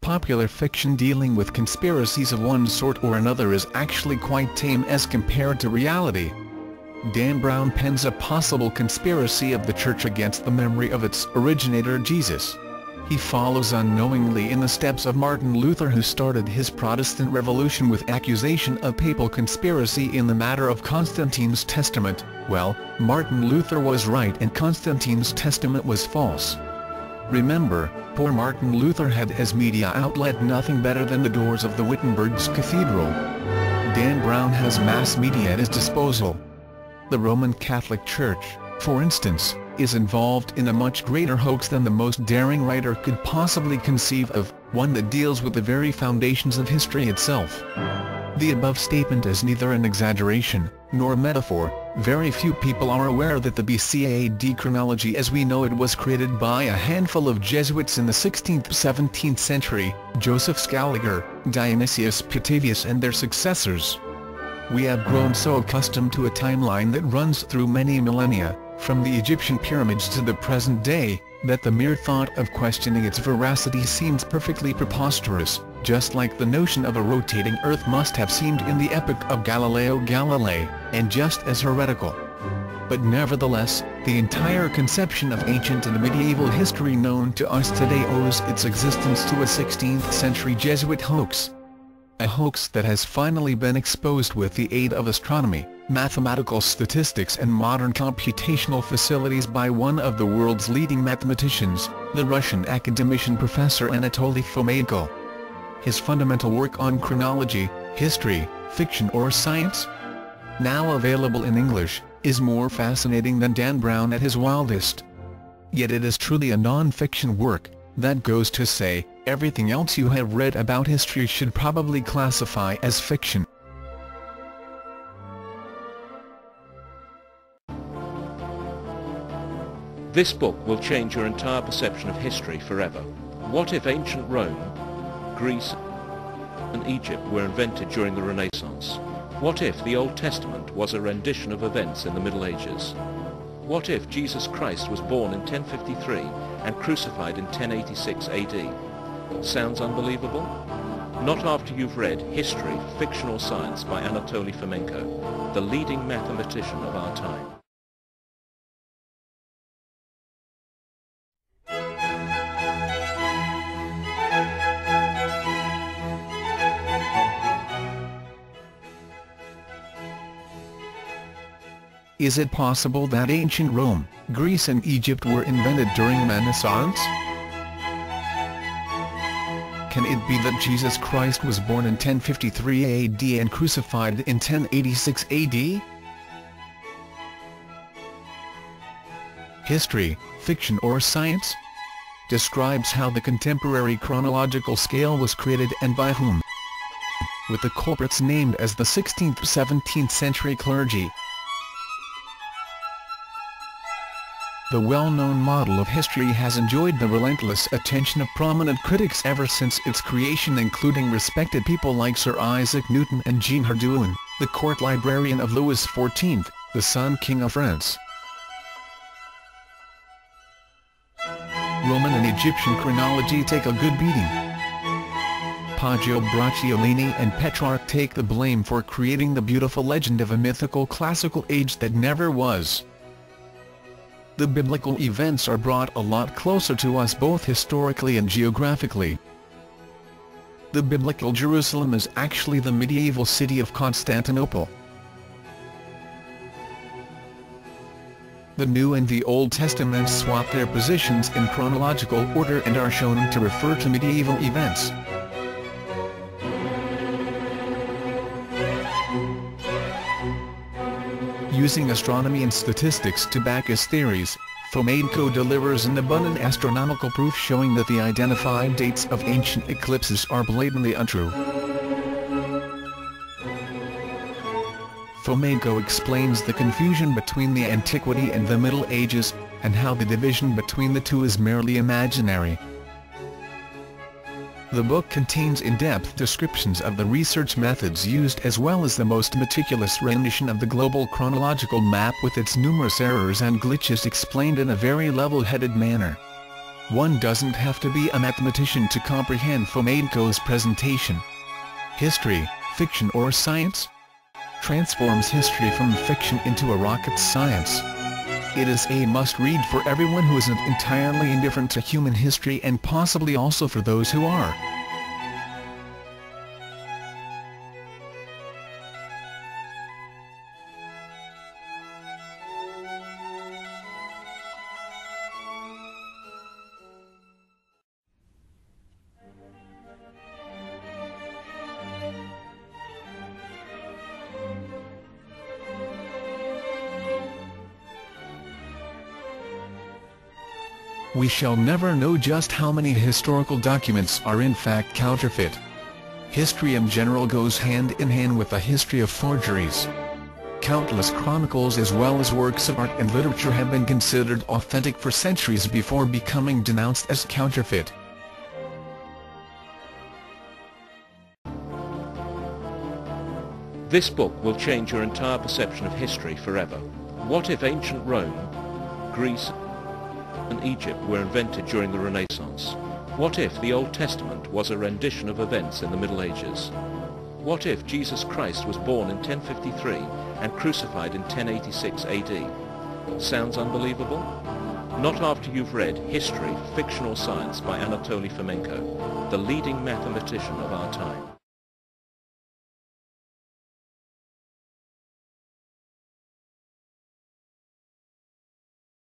popular fiction dealing with conspiracies of one sort or another is actually quite tame as compared to reality. Dan Brown pens a possible conspiracy of the Church against the memory of its originator Jesus. He follows unknowingly in the steps of Martin Luther, who started his Protestant revolution with accusation of papal conspiracy in the matter of Constantine's testament. Well, Martin Luther was right and Constantine's testament was false. Remember, poor Martin Luther had as media outlet nothing better than the doors of the Wittenberg's cathedral. Dan Brown has mass media at his disposal. The Roman Catholic Church, for instance, is involved in a much greater hoax than the most daring writer could possibly conceive of, one that deals with the very foundations of history itself. The above statement is neither an exaggeration, nor a metaphor. Very few people are aware that the BC AD chronology as we know it was created by a handful of Jesuits in the 16th–17th century, Joseph Scaliger, Dionysius Petavius and their successors. We have grown so accustomed to a timeline that runs through many millennia, from the Egyptian pyramids to the present day, that the mere thought of questioning its veracity seems perfectly preposterous, just like the notion of a rotating Earth must have seemed in the epoch of Galileo Galilei, and just as heretical. But nevertheless, the entire conception of ancient and medieval history known to us today owes its existence to a 16th-century Jesuit hoax. A hoax that has finally been exposed with the aid of astronomy, mathematical statistics and modern computational facilities by one of the world's leading mathematicians, the Russian academician Professor Anatoly Fomenko. His fundamental work on chronology, history, fiction or science, now available in English, is more fascinating than Dan Brown at his wildest. Yet it is truly a non-fiction work. That goes to say, everything else you have read about history should probably classify as fiction. This book will change your entire perception of history forever. What if ancient Rome, Greece and Egypt were invented during the Renaissance? What if the Old Testament was a rendition of events in the Middle Ages? What if Jesus Christ was born in 1053 and crucified in 1086 AD? Sounds unbelievable? Not after you've read History, Fiction or Science by Anatoly Fomenko, the leading mathematician of our time. Is it possible that ancient Rome, Greece and Egypt were invented during the Renaissance? Can it be that Jesus Christ was born in 1053 AD and crucified in 1086 AD? History, fiction or science? Describes how the contemporary chronological scale was created and by whom. With the culprits named as the 16th–17th century clergy. The well-known model of history has enjoyed the relentless attention of prominent critics ever since its creation, including respected people like Sir Isaac Newton and Jean Hardouin, the court librarian of Louis XIV, the Sun King of France. Roman and Egyptian chronology take a good beating. Poggio Bracciolini and Petrarch take the blame for creating the beautiful legend of a mythical classical age that never was. The biblical events are brought a lot closer to us both historically and geographically. The biblical Jerusalem is actually the medieval city of Constantinople. The New and the Old Testaments swap their positions in chronological order and are shown to refer to medieval events. Using astronomy and statistics to back his theories, Fomenko delivers an abundant astronomical proof showing that the identified dates of ancient eclipses are blatantly untrue. Fomenko explains the confusion between the Antiquity and the Middle Ages, and how the division between the two is merely imaginary. The book contains in-depth descriptions of the research methods used as well as the most meticulous rendition of the global chronological map with its numerous errors and glitches explained in a very level-headed manner. One doesn't have to be a mathematician to comprehend Fomenko's presentation. History, fiction or science? Transforms history from fiction into a rocket science. It is a must-read for everyone who isn't entirely indifferent to human history, and possibly also for those who are. We shall never know just how many historical documents are in fact counterfeit. History in general goes hand in hand with the history of forgeries. Countless chronicles as well as works of art and literature have been considered authentic for centuries before becoming denounced as counterfeit. This book will change your entire perception of history forever. What if ancient Rome, Greece, and Egypt were invented during the Renaissance? What if the Old Testament was a rendition of events in the Middle Ages? What if Jesus Christ was born in 1053 and crucified in 1086 AD? Sounds unbelievable? Not after you've read History, Fiction or Science by Anatoly Fomenko, the leading mathematician of our time.